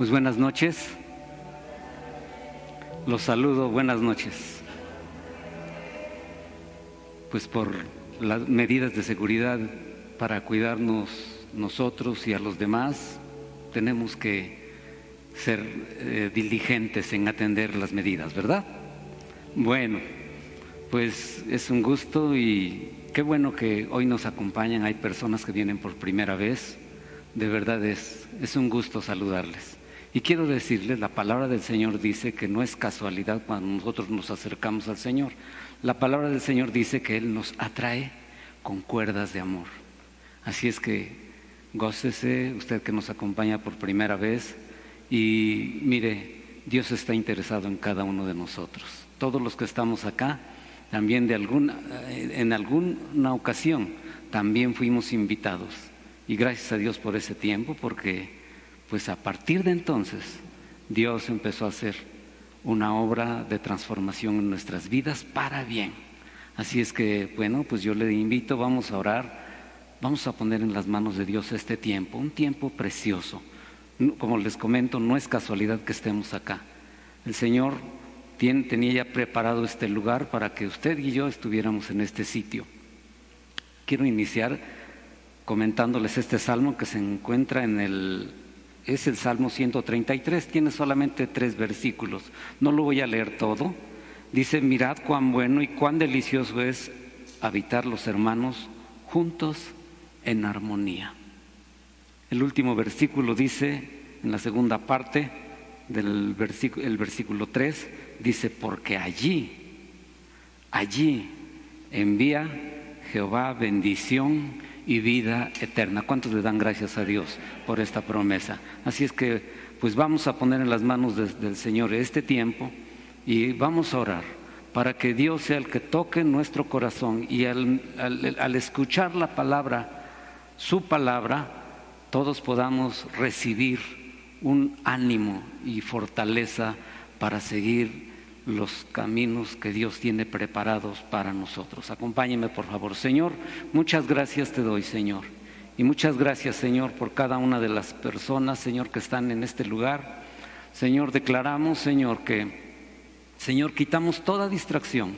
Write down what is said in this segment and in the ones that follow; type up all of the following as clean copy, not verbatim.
Pues buenas noches. Los saludo, buenas noches. Pues por las medidas de seguridad para cuidarnos nosotros y a los demás, tenemos que ser diligentes en atender las medidas, ¿verdad? Bueno, pues es un gusto y qué bueno que hoy nos acompañan. Hay personas que vienen por primera vez. De verdad es un gusto saludarles. Y quiero decirles, la palabra del Señor dice que no es casualidad cuando nosotros nos acercamos al Señor. La palabra del Señor dice que Él nos atrae con cuerdas de amor. Así es que gócese, usted que nos acompaña por primera vez, y mire, Dios está interesado en cada uno de nosotros. Todos los que estamos acá, también en alguna ocasión, también fuimos invitados. Y gracias a Dios por ese tiempo, porque pues a partir de entonces Dios empezó a hacer una obra de transformación en nuestras vidas para bien. Así es que, bueno, pues yo le invito, vamos a orar, vamos a poner en las manos de Dios este tiempo, un tiempo precioso. Como les comento, no es casualidad que estemos acá. El Señor tenía ya preparado este lugar para que usted y yo estuviéramos en este sitio. Quiero iniciar comentándoles este salmo que se encuentra es el Salmo 133, tiene solamente 3 versículos, no lo voy a leer todo. Dice: mirad cuán bueno y cuán delicioso es habitar los hermanos juntos en armonía. El último versículo dice, en la segunda parte del versículo 3, dice: porque allí envía Jehová bendición y vida eterna. ¿Cuántos le dan gracias a Dios por esta promesa? Así es que pues vamos a poner en las manos del Señor este tiempo y vamos a orar para que Dios sea el que toque nuestro corazón, y al escuchar la palabra, su palabra, todos podamos recibir un ánimo y fortaleza para seguir los caminos que Dios tiene preparados para nosotros. Acompáñenme, por favor. Señor, muchas gracias te doy, Señor, y muchas gracias, Señor, por cada una de las personas, Señor, que están en este lugar. Señor, declaramos, Señor, Señor, quitamos toda distracción,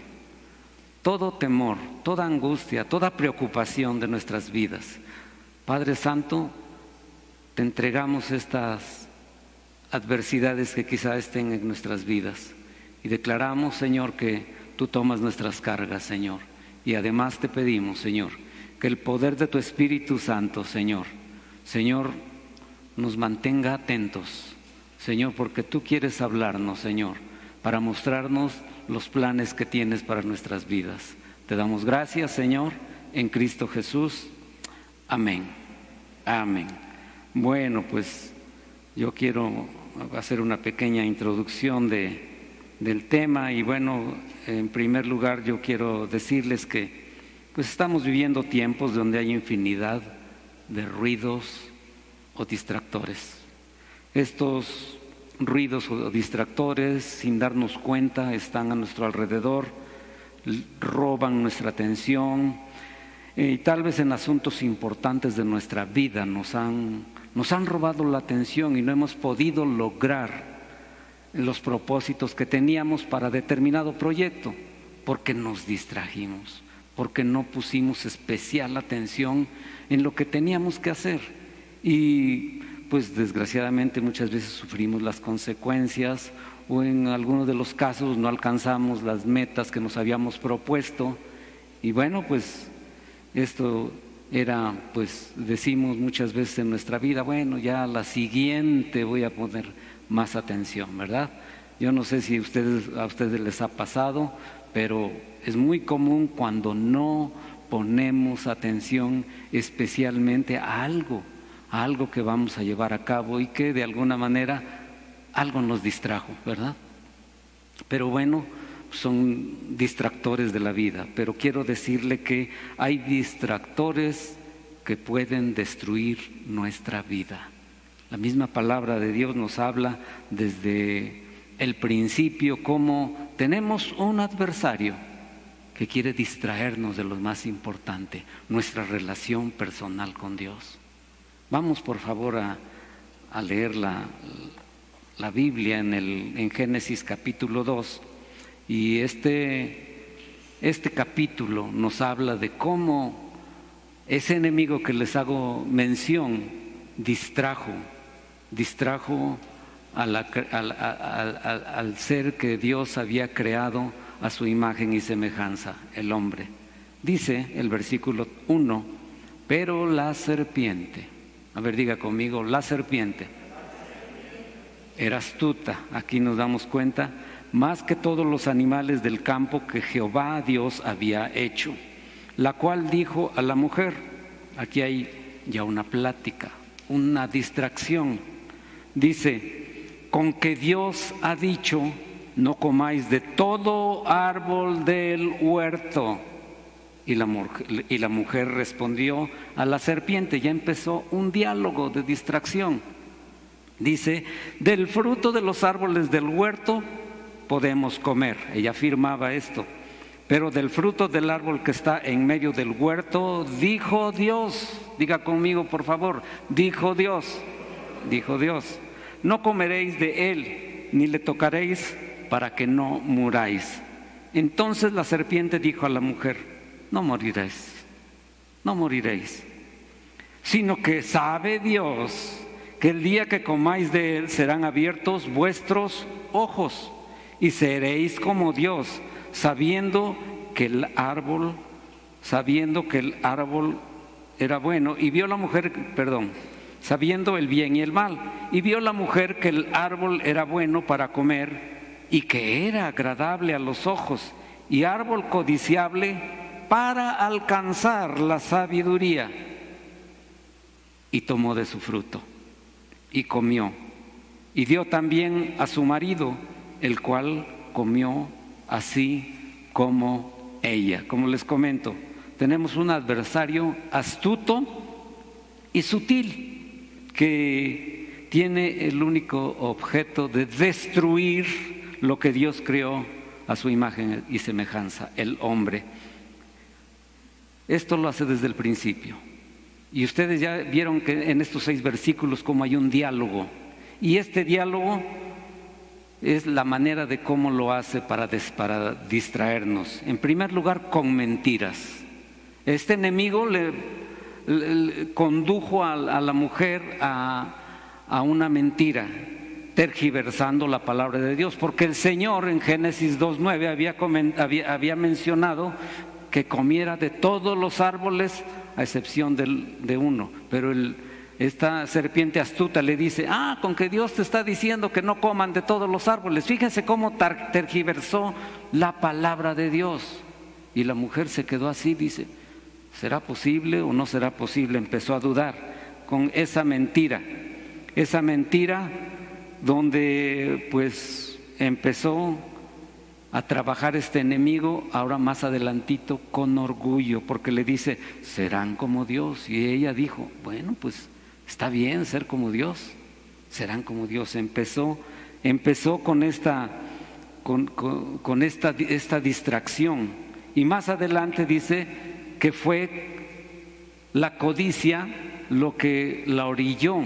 todo temor, toda angustia, toda preocupación de nuestras vidas. Padre Santo, te entregamos estas adversidades que quizá estén en nuestras vidas. Y declaramos, Señor, que tú tomas nuestras cargas, Señor. Y además te pedimos, Señor, que el poder de tu Espíritu Santo, Señor, nos mantenga atentos, Señor, porque tú quieres hablarnos, Señor, para mostrarnos los planes que tienes para nuestras vidas. Te damos gracias, Señor, en Cristo Jesús. Amén. Amén. Bueno, pues yo quiero hacer una pequeña introducción del tema, y bueno, en primer lugar yo quiero decirles que pues estamos viviendo tiempos donde hay infinidad de ruidos o distractores. Estos ruidos o distractores, sin darnos cuenta, están a nuestro alrededor, roban nuestra atención, y tal vez en asuntos importantes de nuestra vida nos han robado la atención y no hemos podido lograr los propósitos que teníamos para determinado proyecto, porque nos distrajimos, porque no pusimos especial atención en lo que teníamos que hacer, y pues desgraciadamente muchas veces sufrimos las consecuencias, o en algunos de los casos no alcanzamos las metas que nos habíamos propuesto. Y bueno, pues esto era, pues decimos muchas veces en nuestra vida: bueno, ya la siguiente voy a poner más atención, ¿verdad? Yo no sé si a ustedes les ha pasado, pero es muy común cuando no ponemos atención especialmente a algo que vamos a llevar a cabo y que de alguna manera algo nos distrajo, ¿verdad? Pero bueno, son distractores de la vida. Pero quiero decirle que hay distractores que pueden destruir nuestra vida. La misma palabra de Dios nos habla desde el principio cómo tenemos un adversario que quiere distraernos de lo más importante, nuestra relación personal con Dios. Vamos por favor a leer la Biblia en Génesis capítulo 2, y este capítulo nos habla de cómo ese enemigo que les hago mención distrajo al ser que Dios había creado a su imagen y semejanza, el hombre. Dice el versículo 1, pero la serpiente, a ver, diga conmigo, la serpiente era astuta, aquí nos damos cuenta, más que todos los animales del campo que Jehová Dios había hecho, la cual dijo a la mujer, aquí hay ya una plática, una distracción, dice, con que Dios ha dicho, no comáis de todo árbol del huerto. Y la mujer respondió a la serpiente, ya empezó un diálogo de distracción. Dice, del fruto de los árboles del huerto podemos comer. Ella afirmaba esto. Pero del fruto del árbol que está en medio del huerto, dijo Dios, diga conmigo por favor, dijo Dios, no comeréis de él, ni le tocaréis para que no muráis. Entonces la serpiente dijo a la mujer, no moriréis, sino que sabe Dios que el día que comáis de él serán abiertos vuestros ojos y seréis como Dios, sabiendo que el árbol era bueno, y vio la mujer, sabiendo el bien y el mal, y vio la mujer que el árbol era bueno para comer y que era agradable a los ojos y árbol codiciable para alcanzar la sabiduría, y tomó de su fruto y comió y dio también a su marido, el cual comió así como ella. Como les comento, tenemos un adversario astuto y sutil que tiene el único objeto de destruir lo que Dios creó a su imagen y semejanza, el hombre. Esto lo hace desde el principio. Y ustedes ya vieron que en estos 6 versículos cómo hay un diálogo. Y este diálogo es la manera de cómo lo hace para distraernos. En primer lugar, con mentiras. Este enemigo le condujo a la mujer a una mentira, tergiversando la palabra de Dios, porque el Señor en Génesis 2:9 había mencionado que comiera de todos los árboles a excepción de uno, pero esta serpiente astuta le dice, con que Dios te está diciendo que no coman de todos los árboles. Fíjense cómo tergiversó la palabra de Dios. Y la mujer se quedó así, dice, ¿será posible o no será posible? Empezó a dudar con esa mentira donde pues empezó a trabajar este enemigo, ahora más adelantito, con orgullo, porque le dice, serán como Dios. Y ella dijo, bueno, pues está bien ser como Dios, serán como Dios. Empezó con esta distracción, y más adelante dice que fue la codicia lo que la orilló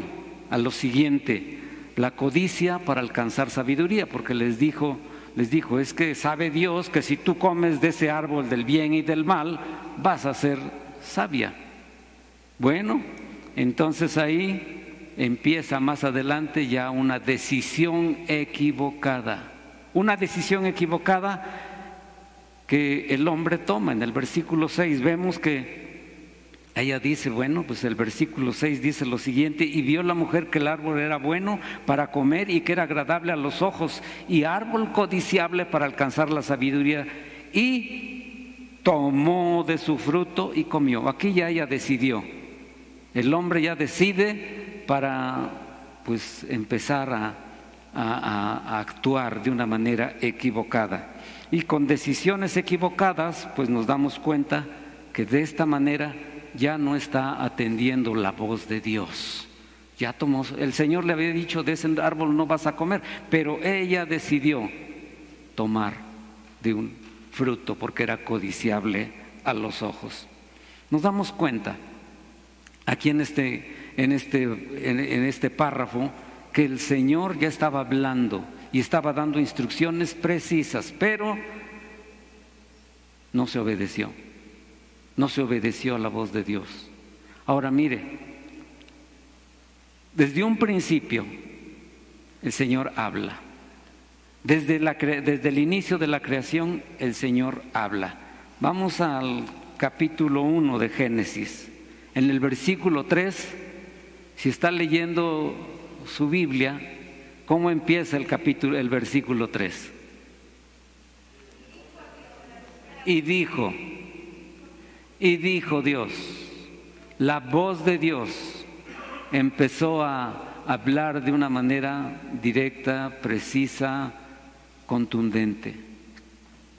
a lo siguiente, la codicia para alcanzar sabiduría, porque les dijo, es que sabe Dios que si tú comes de ese árbol del bien y del mal, vas a ser sabia. Bueno, entonces ahí empieza más adelante ya una decisión equivocada que el hombre toma. En el versículo 6 vemos que ella dice, bueno, pues el versículo 6 dice lo siguiente, y vio la mujer que el árbol era bueno para comer y que era agradable a los ojos y árbol codiciable para alcanzar la sabiduría, y tomó de su fruto y comió. Aquí ya ella decidió, el hombre ya decide para pues empezar a actuar de una manera equivocada, y con decisiones equivocadas pues nos damos cuenta que de esta manera ya no está atendiendo la voz de Dios. Ya tomó, el Señor le había dicho, de ese árbol no vas a comer, pero ella decidió tomar de un fruto porque era codiciable a los ojos. Nos damos cuenta aquí en este párrafo que el Señor ya estaba hablando y estaba dando instrucciones precisas, pero no se obedeció. No se obedeció a la voz de Dios. Ahora mire, desde un principio el Señor habla. Desde el inicio de la creación el Señor habla. Vamos al capítulo 1 de Génesis. En el versículo 3, si está leyendo su Biblia, ¿cómo empieza el versículo 3? Y dijo Dios, la voz de Dios empezó a hablar de una manera directa, precisa, contundente.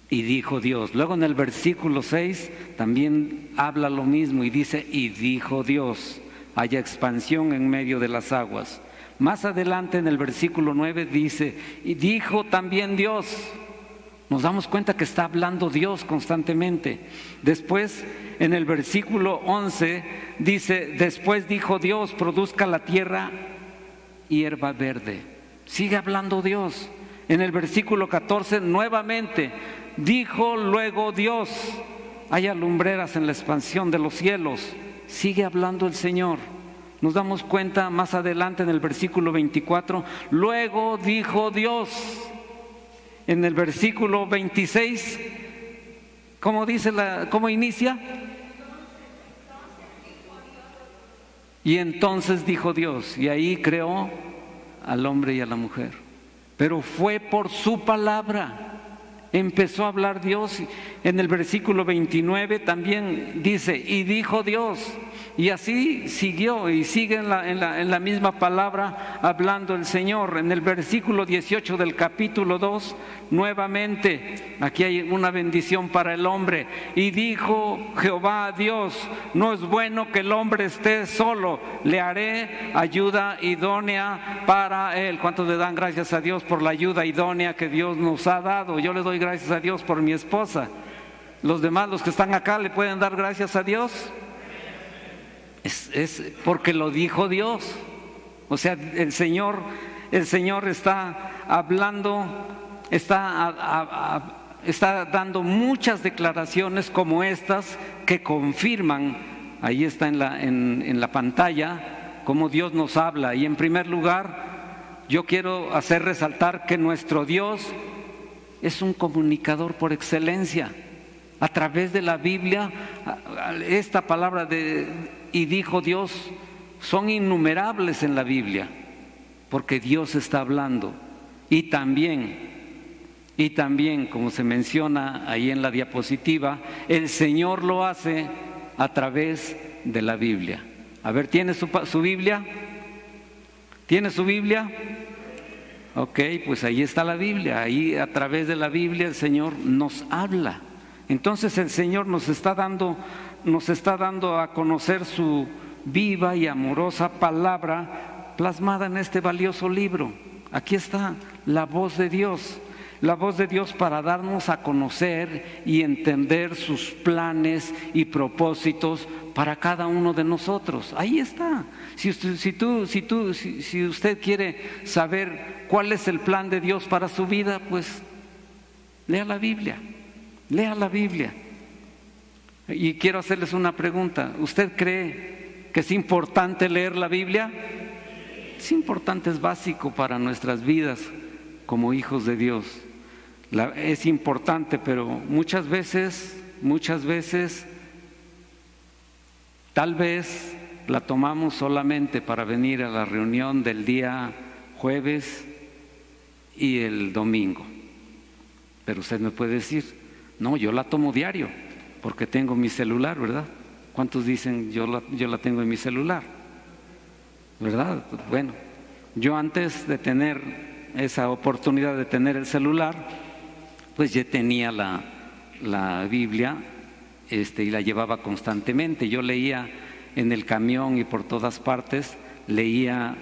Y dijo Dios. Luego en el versículo 6 también habla lo mismo y dice, y dijo Dios, haya expansión en medio de las aguas. Más adelante en el versículo 9 dice, y dijo también Dios. Nos damos cuenta que está hablando Dios constantemente. Después, en el versículo 11, dice, después dijo Dios, produzca la tierra hierba verde. Sigue hablando Dios. En el versículo 14, nuevamente, dijo luego Dios, haya lumbreras en la expansión de los cielos. Sigue hablando el Señor. Nos damos cuenta más adelante en el versículo 24, luego dijo Dios. En el versículo 26, ¿cómo dice cómo inicia? Y entonces dijo Dios, y ahí creó al hombre y a la mujer. Pero fue por su palabra. Empezó a hablar Dios. En el versículo 29 también dice, y dijo Dios. Y así siguió y sigue en la misma palabra hablando el Señor. En el versículo 18 del capítulo 2, nuevamente, aquí hay una bendición para el hombre. Y dijo Jehová a Dios, no es bueno que el hombre esté solo, le haré ayuda idónea para él. ¿Cuántos le dan gracias a Dios por la ayuda idónea que Dios nos ha dado? Yo le doy gracias a Dios por mi esposa. Los demás, los que están acá, ¿le pueden dar gracias a Dios? Es porque lo dijo Dios. O sea, el Señor está hablando, está dando muchas declaraciones como estas que confirman, ahí está en la pantalla, cómo Dios nos habla. Y en primer lugar, yo quiero hacer resaltar que nuestro Dios es un comunicador por excelencia. A través de la Biblia, esta palabra y dijo Dios, son innumerables en la Biblia, porque Dios está hablando. Y también, como se menciona ahí en la diapositiva, el Señor lo hace a través de la Biblia. A ver, ¿tiene su Biblia? ¿Tiene su Biblia? Ok, pues ahí está la Biblia. Ahí a través de la Biblia el Señor nos habla. Entonces el Señor nos está dando a conocer su viva y amorosa palabra plasmada en este valioso libro. Aquí está la voz de Dios para darnos a conocer y entender sus planes y propósitos para cada uno de nosotros. Ahí está. Si usted quiere saber cuál es el plan de Dios para su vida, pues lea la Biblia. Lea la Biblia. Y quiero hacerles una pregunta. ¿Usted cree que es importante leer la Biblia? Es importante, es básico para nuestras vidas como hijos de Dios. Es importante, pero muchas veces, tal vez la tomamos solamente para venir a la reunión del día jueves y el domingo. Pero usted me puede decir, no, yo la tomo diario, porque tengo mi celular, ¿verdad? ¿Cuántos dicen yo la tengo en mi celular? ¿Verdad? Bueno, yo antes de tener esa oportunidad de tener el celular, pues ya tenía la Biblia y la llevaba constantemente. Yo leía en el camión y por todas partes, leía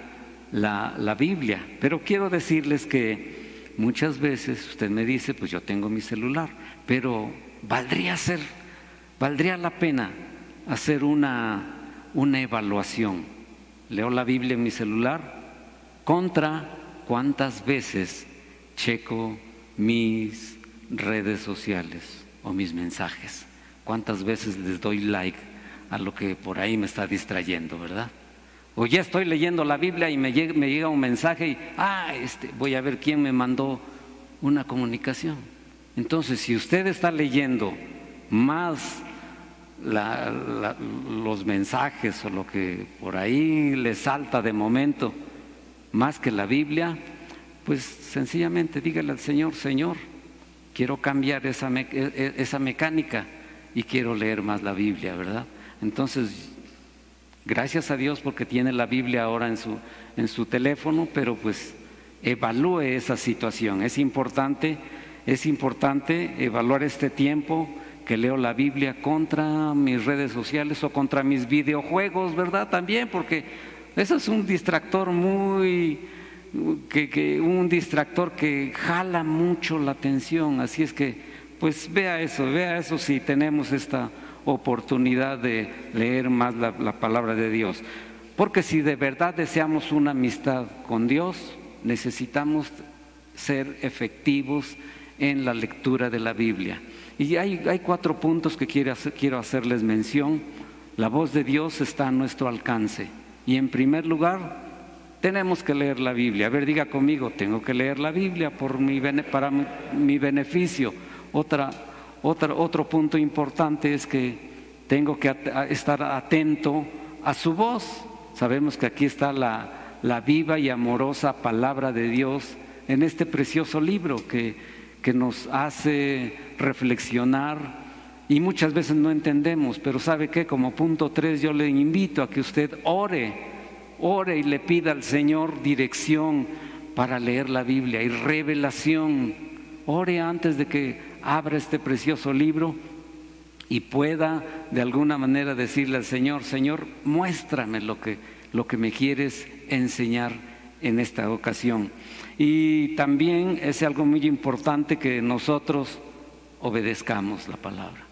la Biblia. Pero quiero decirles que muchas veces usted me dice, pues yo tengo mi celular, pero valdría la pena hacer una evaluación. Leo la Biblia en mi celular, contra cuántas veces checo mis redes sociales o mis mensajes, cuántas veces les doy like a lo que por ahí me está distrayendo, ¿verdad? O ya estoy leyendo la Biblia y me llega un mensaje y voy a ver quién me mandó una comunicación. Entonces, si usted está leyendo más los mensajes o lo que por ahí le salta de momento, más que la Biblia, pues sencillamente dígale al Señor: Señor, quiero cambiar esa mecánica y quiero leer más la Biblia, ¿verdad? Entonces, gracias a Dios porque tiene la Biblia ahora en su teléfono, pero pues evalúe esa situación. Es importante evaluar este tiempo que leo la Biblia contra mis redes sociales o contra mis videojuegos, ¿verdad? También, porque eso es un distractor un distractor que jala mucho la atención. Así es que, pues vea eso si tenemos esta oportunidad de leer más la palabra de Dios. Porque si de verdad deseamos una amistad con Dios, necesitamos ser efectivos en la lectura de la Biblia. Y hay 4 puntos que quiero hacerles mención. La voz de Dios está a nuestro alcance. Y en primer lugar, tenemos que leer la Biblia. A ver, diga conmigo: tengo que leer la Biblia para mi beneficio. Otro punto importante es que tengo que estar atento a su voz. Sabemos que aquí está la viva y amorosa palabra de Dios en este precioso libro que nos hace reflexionar, y muchas veces no entendemos, pero ¿sabe qué? Como punto 3 yo le invito a que usted ore y le pida al Señor dirección para leer la Biblia y revelación. Ore antes de que abra este precioso libro y pueda de alguna manera decirle al Señor: Señor, muéstrame lo que me quieres enseñar en esta ocasión. Y también es algo muy importante que nosotros obedezcamos la palabra,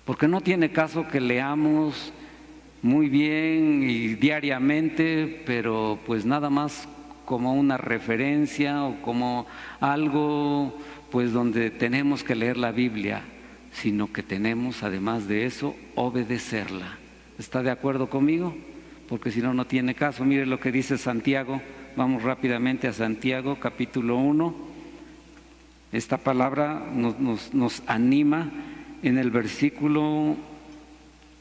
porque no tiene caso que leamos muy bien y diariamente, pero pues nada más como una referencia o como algo pues donde tenemos que leer la Biblia, sino que tenemos además de eso obedecerla. ¿Está de acuerdo conmigo? Porque si no, no tiene caso. Mire lo que dice Santiago. Vamos rápidamente a Santiago, capítulo 1. Esta palabra nos anima en el versículo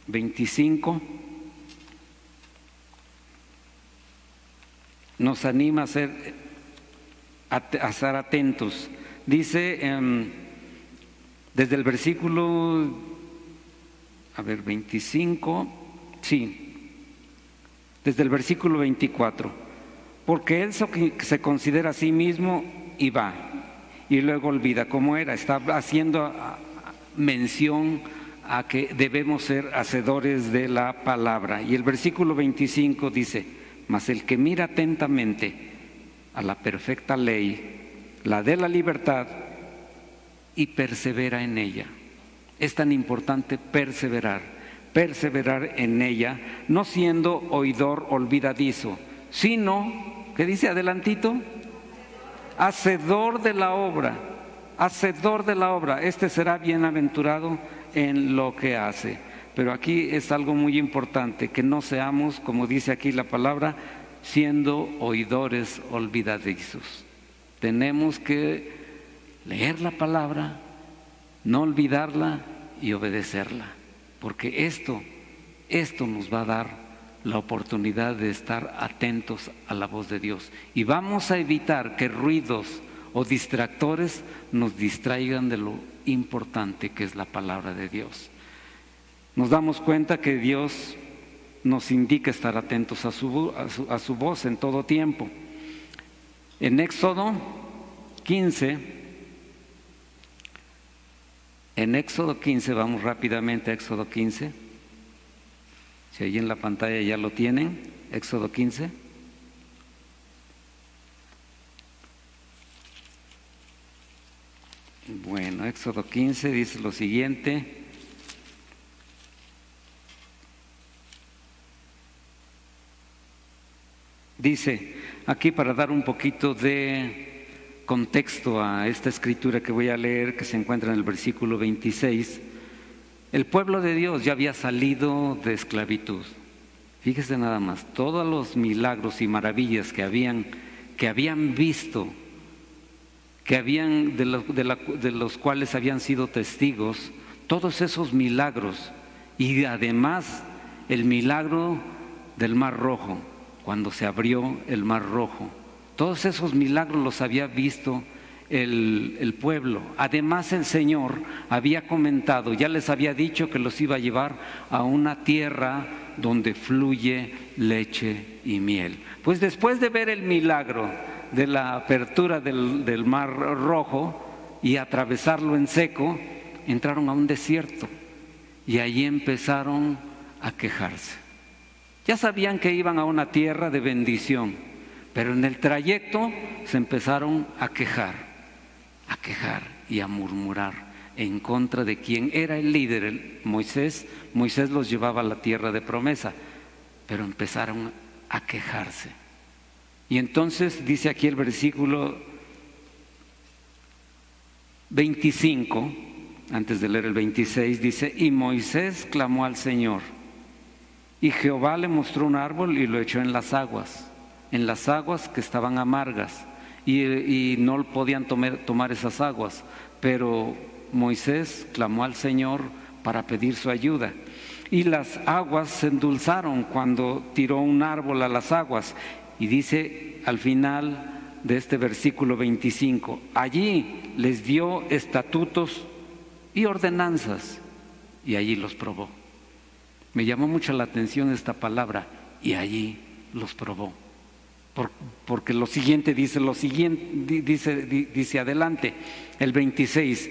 25. Nos anima a estar atentos. Dice desde el versículo 25, sí, desde el versículo 24. Porque él se considera a sí mismo y va, y luego olvida cómo era. Está haciendo mención a que debemos ser hacedores de la palabra. Y el versículo 25 dice: mas el que mira atentamente a la perfecta ley, la de la libertad, y persevera en ella. Es tan importante perseverar en ella, no siendo oidor olvidadizo, sino, ¿qué dice adelantito? Hacedor de la obra. Este será bienaventurado en lo que hace. Pero aquí es algo muy importante, que no seamos, como dice aquí la palabra, siendo oidores olvidadizos. Tenemos que leer la palabra, no olvidarla y obedecerla, porque esto nos va a dar la oportunidad de estar atentos a la voz de Dios, y vamos a evitar que ruidos o distractores nos distraigan de lo importante que es la palabra de Dios. Nos damos cuenta que Dios nos indica estar atentos a su voz en todo tiempo. En Éxodo 15, vamos rápidamente a Éxodo 15. Si ahí en la pantalla ya lo tienen, Éxodo 15. Bueno, Éxodo 15 dice lo siguiente. Dice: aquí para dar un poquito de contexto a esta escritura que voy a leer, que se encuentra en el versículo 26. El pueblo de Dios ya había salido de esclavitud. Fíjese nada más, todos los milagros y maravillas que habían visto, de los cuales habían sido testigos, todos esos milagros, y además el milagro del Mar Rojo, cuando se abrió el Mar Rojo, todos esos milagros los había visto el pueblo. Además el Señor había comentado, ya les había dicho que los iba a llevar a una tierra donde fluye leche y miel. Pues después de ver el milagro de la apertura del Mar Rojo y atravesarlo en seco, entraron a un desierto y allí empezaron a quejarse. Ya sabían que iban a una tierra de bendición, pero en el trayecto se empezaron a quejar y a murmurar en contra de quien era el líder, Moisés. Moisés los llevaba a la tierra de promesa, pero empezaron a quejarse. Y entonces dice aquí el versículo 25, antes de leer el 26, dice: y Moisés clamó al Señor, y Jehová le mostró un árbol y lo echó en las aguas que estaban amargas, y no podían tomar esas aguas, pero Moisés clamó al Señor para pedir su ayuda. Y las aguas se endulzaron cuando tiró un árbol a las aguas. Y dice al final de este versículo 25, allí les dio estatutos y ordenanzas, y allí los probó. Me llamó mucho la atención esta palabra, y allí los probó. Porque lo siguiente dice adelante, el 26,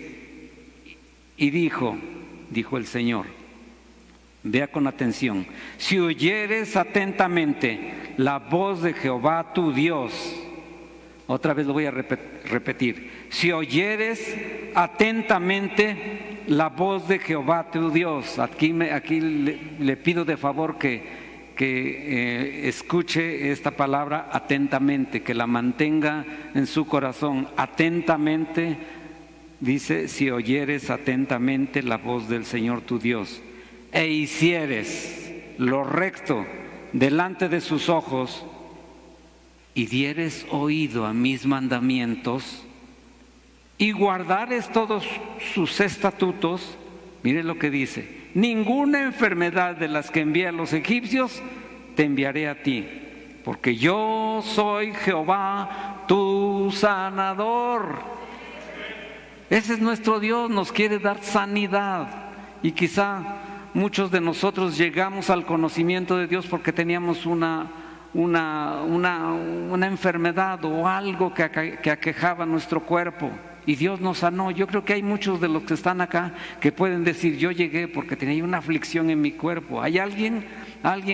y dijo el Señor, vea con atención: si oyeres atentamente la voz de Jehová tu Dios, otra vez lo voy a repetir, si oyeres atentamente la voz de Jehová tu Dios, aquí le pido de favor que escuche esta palabra atentamente, que la mantenga en su corazón. Atentamente, dice: si oyeres atentamente la voz del Señor tu Dios, e hicieres lo recto delante de sus ojos, y dieres oído a mis mandamientos, y guardares todos sus estatutos, mire lo que dice: ninguna enfermedad de las que envié a los egipcios te enviaré a ti, porque yo soy Jehová tu sanador. Ese es nuestro Dios, nos quiere dar sanidad. Y quizá muchos de nosotros llegamos al conocimiento de Dios porque teníamos una enfermedad o algo que aquejaba nuestro cuerpo, y Dios nos sanó. Yo creo que hay muchos de los que están acá que pueden decir: yo llegué porque tenía una aflicción en mi cuerpo. ¿Hay alguien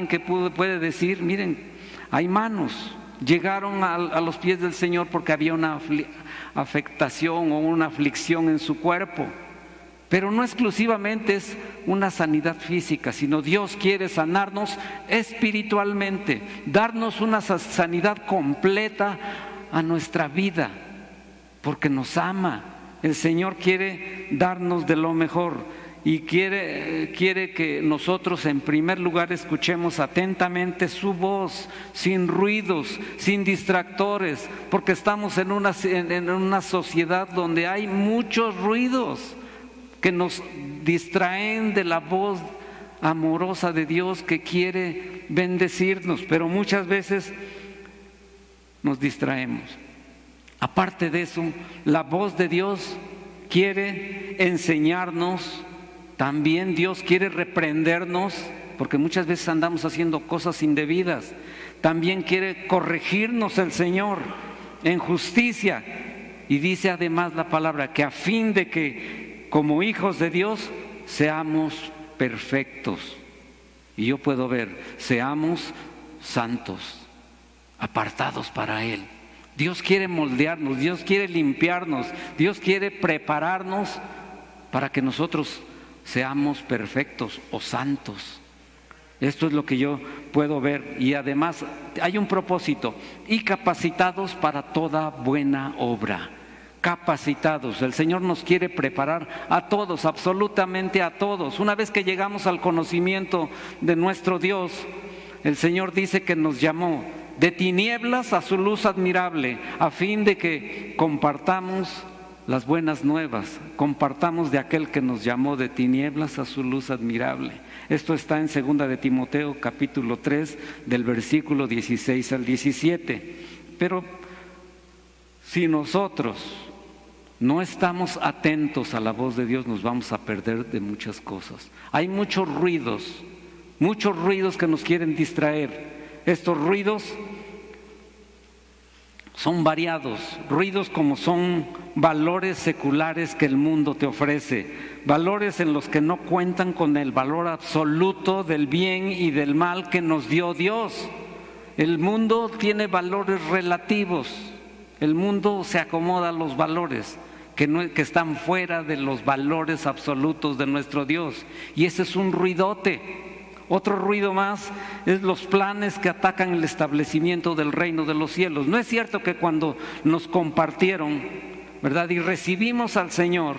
que puede decir: miren, hay manos, llegaron a los pies del Señor porque había una afectación o una aflicción en su cuerpo? Pero no exclusivamente es una sanidad física, sino Dios quiere sanarnos espiritualmente, darnos una sanidad completa a nuestra vida, porque nos ama. El Señor quiere darnos de lo mejor y quiere que nosotros en primer lugar escuchemos atentamente su voz, sin ruidos, sin distractores, porque estamos en una sociedad donde hay muchos ruidos que nos distraen de la voz amorosa de Dios que quiere bendecirnos, pero muchas veces nos distraemos. Aparte de eso, la voz de Dios quiere enseñarnos, también Dios quiere reprendernos, porque muchas veces andamos haciendo cosas indebidas. También quiere corregirnos el Señor en justicia, y dice además la palabra que a fin de que como hijos de Dios seamos perfectos. Y yo puedo ver, seamos santos, apartados para Él. Dios quiere moldearnos, Dios quiere limpiarnos, Dios quiere prepararnos para que nosotros seamos perfectos o santos. Esto es lo que yo puedo ver. Y además hay un propósito: y capacitados para toda buena obra. Capacitados. El Señor nos quiere preparar a todos, absolutamente a todos. Una vez que llegamos al conocimiento de nuestro Dios, el Señor dice que nos llamó de tinieblas a su luz admirable, a fin de que compartamos las buenas nuevas, compartamos de aquel que nos llamó de tinieblas a su luz admirable. Esto está en 2 de Timoteo capítulo 3 del versículo 16 al 17. Pero si nosotros no estamos atentos a la voz de Dios, nos vamos a perder de muchas cosas. Hay muchos ruidos que nos quieren distraer. Estos ruidos son variados, ruidos como son valores seculares que el mundo te ofrece, valores en los que no cuentan con el valor absoluto del bien y del mal que nos dio Dios. El mundo tiene valores relativos, el mundo se acomoda a los valores que están fuera de los valores absolutos de nuestro Dios, y ese es un ruidote. Otro ruido más es los planes que atacan el establecimiento del reino de los cielos. No es cierto que cuando nos compartieron, ¿verdad?, y recibimos al Señor,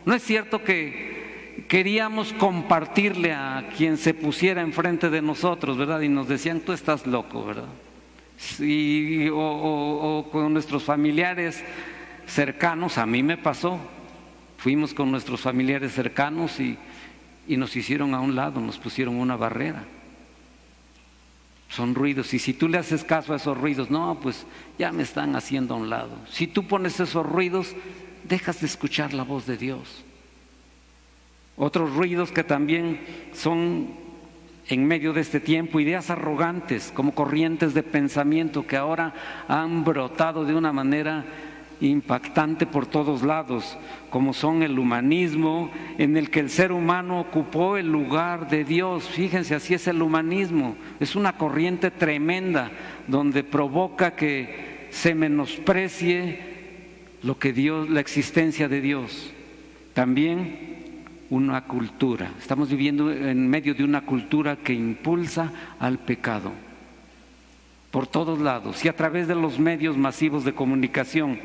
no es cierto que queríamos compartirle a quien se pusiera enfrente de nosotros, ¿verdad?, y nos decían: tú estás loco, ¿verdad? O con nuestros familiares cercanos. A mí me pasó, fuimos con nuestros familiares cercanos y nos hicieron a un lado, nos pusieron una barrera. Son ruidos, y si tú le haces caso a esos ruidos, no, pues ya me están haciendo a un lado. Si tú pones esos ruidos, dejas de escuchar la voz de Dios. Otros ruidos que también son en medio de este tiempo: ideas arrogantes, como corrientes de pensamiento que ahora han brotado de una manera impactante por todos lados, como son el humanismo, en el que el ser humano ocupó el lugar de Dios. Fíjense, así es el humanismo. Es una corriente tremenda donde provoca que se menosprecie lo que Dios, la existencia de Dios. También una cultura. Estamos viviendo en medio de una cultura que impulsa al pecado por todos lados y a través de los medios masivos de comunicación.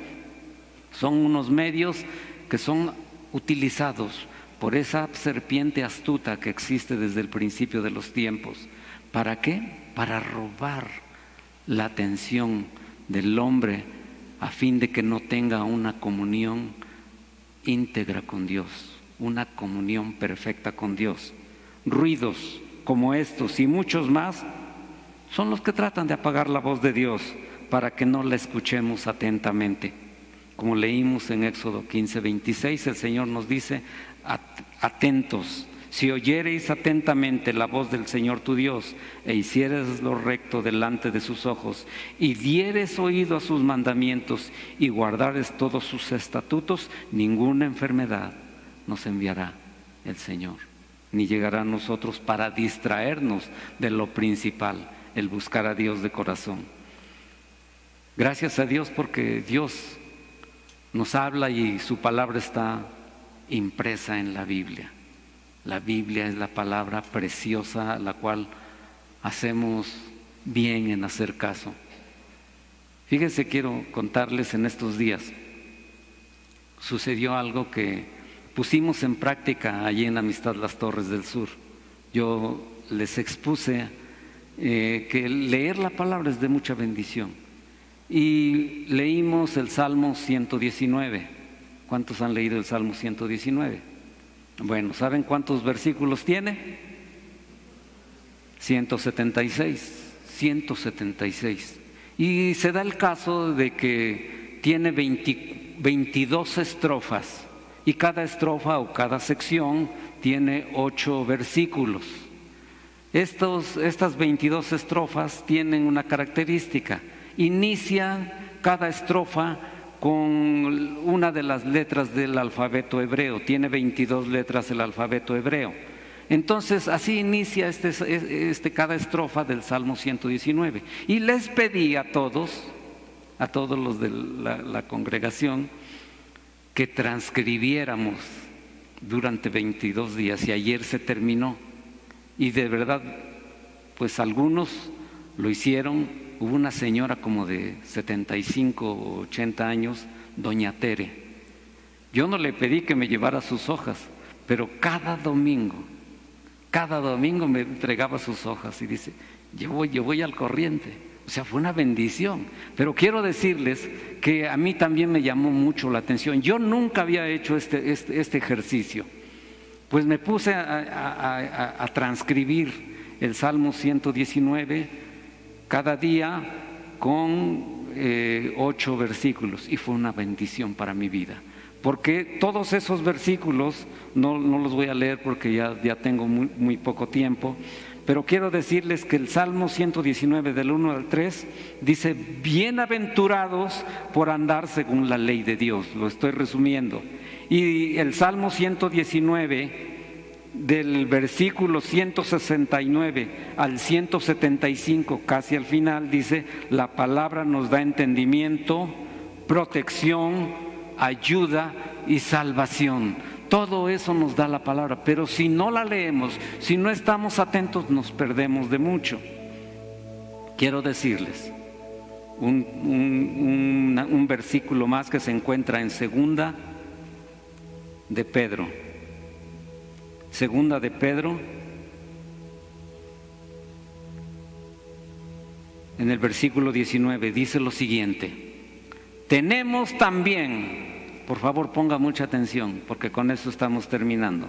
Son unos medios que son utilizados por esa serpiente astuta que existe desde el principio de los tiempos. ¿Para qué? Para robar la atención del hombre, a fin de que no tenga una comunión íntegra con Dios, una comunión perfecta con Dios. Ruidos como estos y muchos más son los que tratan de apagar la voz de Dios para que no la escuchemos atentamente. Como leímos en Éxodo 15:26, el Señor nos dice: atentos, si oyereis atentamente la voz del Señor tu Dios, e hicieres lo recto delante de sus ojos, y dieres oído a sus mandamientos, y guardares todos sus estatutos, ninguna enfermedad nos enviará el Señor, ni llegará a nosotros para distraernos de lo principal, el buscar a Dios de corazón. Gracias a Dios porque Dios nos habla y su palabra está impresa en la Biblia. La Biblia es la palabra preciosa a la cual hacemos bien en hacer caso. Fíjense, quiero contarles, en estos días sucedió algo que pusimos en práctica allí en Amistad Las Torres del Sur. Yo les expuse que leer la palabra es de mucha bendición. Y leímos el Salmo 119. ¿Cuántos han leído el Salmo 119? Bueno, ¿saben cuántos versículos tiene? 176. 176. Y se da el caso de que tiene 22 estrofas, y cada estrofa o cada sección tiene 8 versículos. Estas 22 estrofas tienen una característica: inicia cada estrofa con una de las letras del alfabeto hebreo. Tiene 22 letras el alfabeto hebreo. Entonces así inicia cada estrofa del Salmo 119. Y les pedí a todos los de la congregación, que transcribiéramos durante 22 días, y ayer se terminó. Y de verdad pues algunos lo hicieron. Hubo una señora como de 75 o 80 años, doña Tere. Yo no le pedí que me llevara sus hojas, pero cada domingo me entregaba sus hojas y dice, yo voy al corriente. O sea, fue una bendición. Pero quiero decirles que a mí también me llamó mucho la atención. Yo nunca había hecho este ejercicio. Pues me puse a transcribir el Salmo 119 cada día con 8 versículos, y fue una bendición para mi vida. Porque todos esos versículos, no los voy a leer porque ya tengo muy poco tiempo, pero quiero decirles que el Salmo 119 del 1 al 3 dice, bienaventurados por andar según la ley de Dios, lo estoy resumiendo. Y el Salmo 119 del versículo 169 al 175, casi al final, dice, la palabra nos da entendimiento, protección, ayuda y salvación. Todo eso nos da la palabra, pero si no la leemos, si no estamos atentos, nos perdemos de mucho. Quiero decirles un versículo más que se encuentra en Segunda de Pedro. Segunda de Pedro, en el versículo 19, dice lo siguiente: tenemos también, por favor ponga mucha atención porque con eso estamos terminando,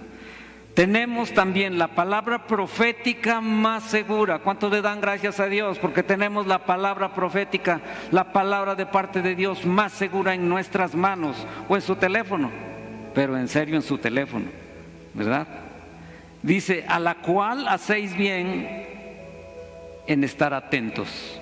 tenemos también la palabra profética más segura. ¿Cuántos le dan gracias a Dios? Porque tenemos la palabra profética, la palabra de parte de Dios más segura en nuestras manos o en su teléfono, pero en serio en su teléfono, ¿verdad? Dice, a la cual hacéis bien en estar atentos.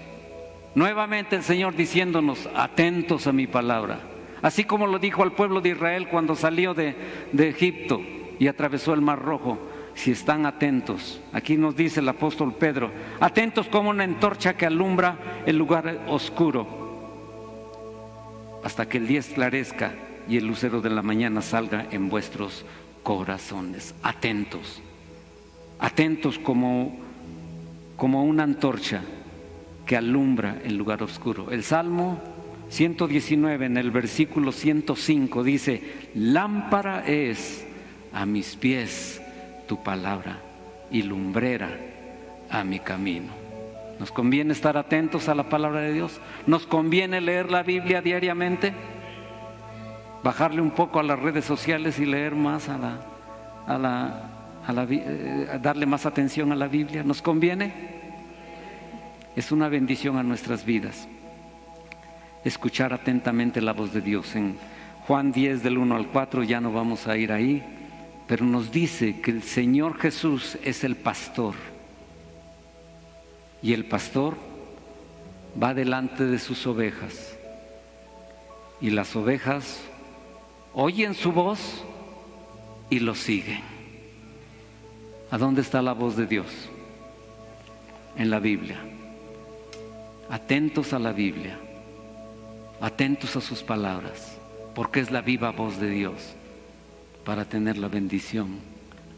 Nuevamente el Señor diciéndonos, atentos a mi palabra. Así como lo dijo al pueblo de Israel cuando salió de Egipto y atravesó el Mar Rojo. Si están atentos, aquí nos dice el apóstol Pedro, atentos como una antorcha que alumbra el lugar oscuro, hasta que el día esclarezca y el lucero de la mañana salga en vuestros corazones. Atentos, atentos como una antorcha que alumbra el lugar oscuro. El Salmo 119 en el versículo 105 dice, lámpara es a mis pies tu palabra y lumbrera a mi camino. Nos conviene estar atentos a la palabra de Dios. Nos conviene leer la Biblia diariamente, bajarle un poco a las redes sociales y leer más darle más atención a la Biblia. ¿Nos conviene? Es una bendición a nuestras vidas escuchar atentamente la voz de Dios. En Juan 10 del 1 al 4 ya no vamos a ir ahí, pero nos dice que el Señor Jesús es el pastor, y el pastor va delante de sus ovejas, y las ovejas oyen su voz y lo siguen. ¿A dónde está la voz de Dios? En la Biblia. Atentos a la Biblia, atentos a sus palabras, porque es la viva voz de Dios para tener la bendición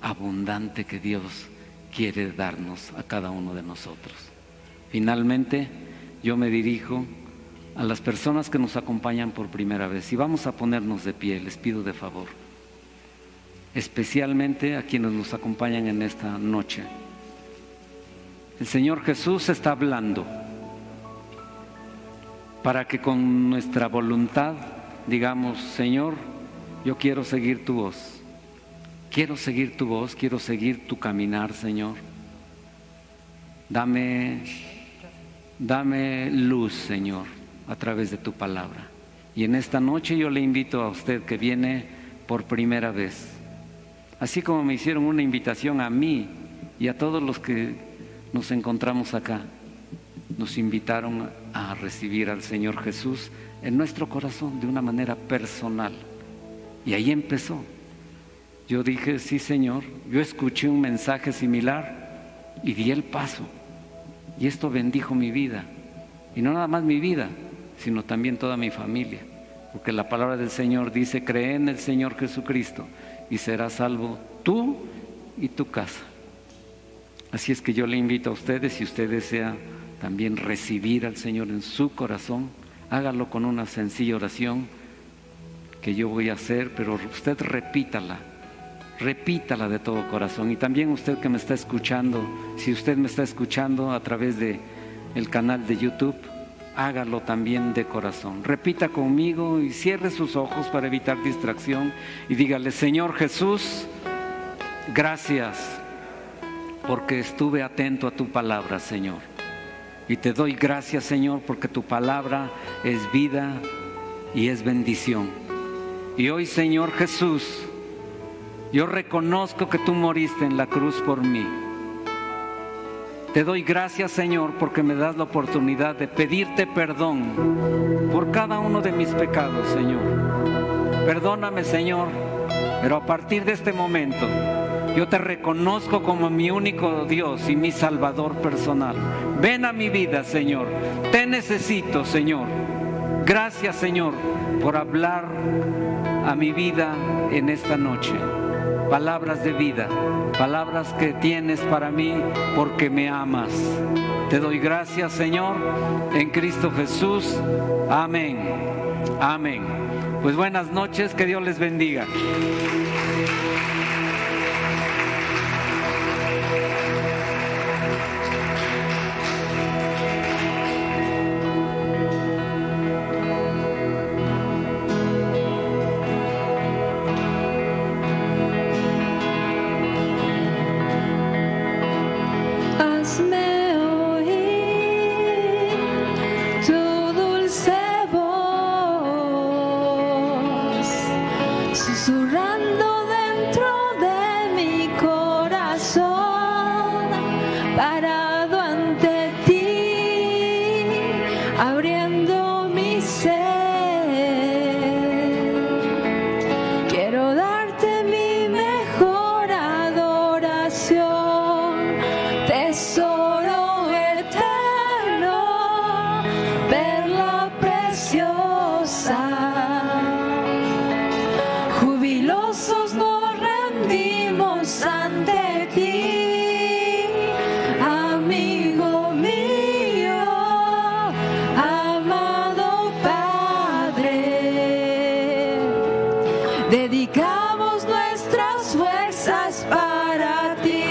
abundante que Dios quiere darnos a cada uno de nosotros. Finalmente, yo me dirijo a las personas que nos acompañan por primera vez y vamos a ponernos de pie, les pido de favor, especialmente a quienes nos acompañan en esta noche. El Señor Jesús está hablando para que con nuestra voluntad digamos, Señor, yo quiero seguir tu voz, quiero seguir tu voz, quiero seguir tu caminar, Señor. Dame luz, Señor, a través de tu palabra. Y en esta noche yo le invito a usted que viene por primera vez, así como me hicieron una invitación a mí y a todos los que nos encontramos acá, nos invitaron a recibir al Señor Jesús en nuestro corazón de una manera personal. Y ahí empezó. Yo dije, sí, Señor, yo escuché un mensaje similar y di el paso. Y esto bendijo mi vida. Y no nada más mi vida, sino también toda mi familia. Porque la palabra del Señor dice, cree en el Señor Jesucristo y serás salvo tú y tu casa. Así es que yo le invito a ustedes, si usted desea también recibir al Señor en su corazón, hágalo con una sencilla oración que yo voy a hacer, pero usted repítala de todo corazón. Y también usted que me está escuchando, si usted me está escuchando a través de el canal de YouTube, hágalo también de corazón. Repita conmigo y cierre sus ojos para evitar distracción y dígale: Señor Jesús, gracias porque estuve atento a tu palabra, Señor. Y te doy gracias, Señor, porque tu palabra es vida y es bendición. Y hoy, Señor Jesús, yo reconozco que tú moriste en la cruz por mí. Te doy gracias, Señor, porque me das la oportunidad de pedirte perdón por cada uno de mis pecados, Señor. Perdóname, Señor, pero a partir de este momento yo te reconozco como mi único Dios y mi Salvador personal. Ven a mi vida, Señor. Te necesito, Señor. Gracias, Señor, por hablar a mi vida en esta noche. Palabras de vida, palabras que tienes para mí porque me amas. Te doy gracias, Señor, en Cristo Jesús. Amén. Amén. Pues buenas noches, que Dios les bendiga. Susurrando dentro de mi corazón, parado ante ti, abriendo mi ser. Quiero darte mi mejor adoración, tesoro eterno, perla preciosa. Jubilosos nos rendimos ante ti, amigo mío, amado Padre. Dedicamos nuestras fuerzas para ti.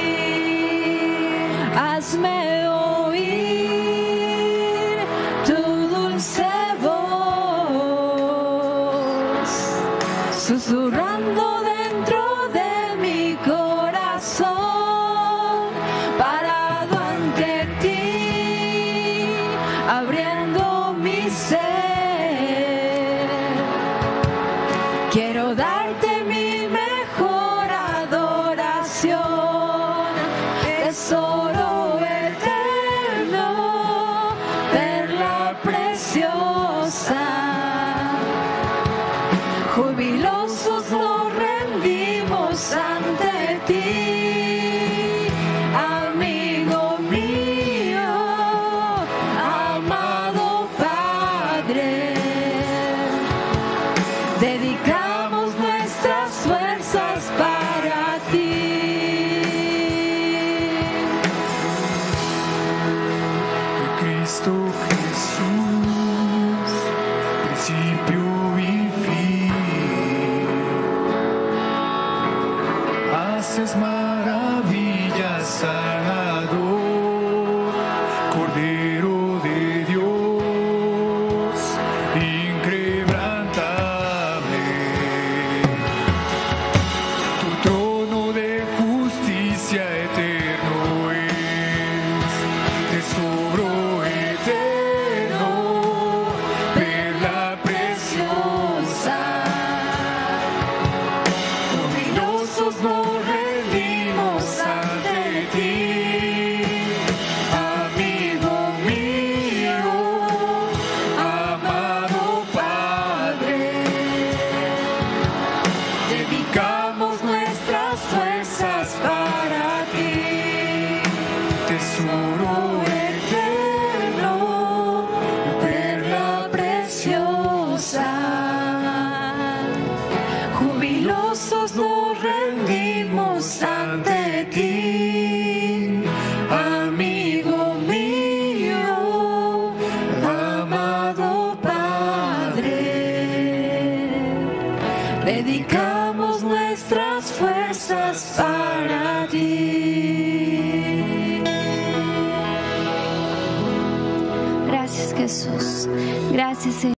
Hazme oír tu dulce voz, susurrando dentro de mi corazón, parado ante ti, abriendo mi ser. Quiero darte mi mejor adoración, tesoro eterno, perla preciosa. Jubilosos nos rendimos ante ti, amigo mío, amado Padre. Dedicamos nuestras fuerzas para ti. Cristo Jesús, principio y fin, haces maravillas, Salvador, Cordero de Dios, inquebrantable. Tu trono de justicia eterno es, tesoro eterno, perla preciosa. Jubilosos nos rendimos ante ti, amigo mío, amado Padre. Dedicamos nuestras fuerzas para ti, tesoro eterno, perla preciosa. Jubilosos nos rendimos ante ti, fuerzas para ti. Gracias, Jesús. Gracias, Señor.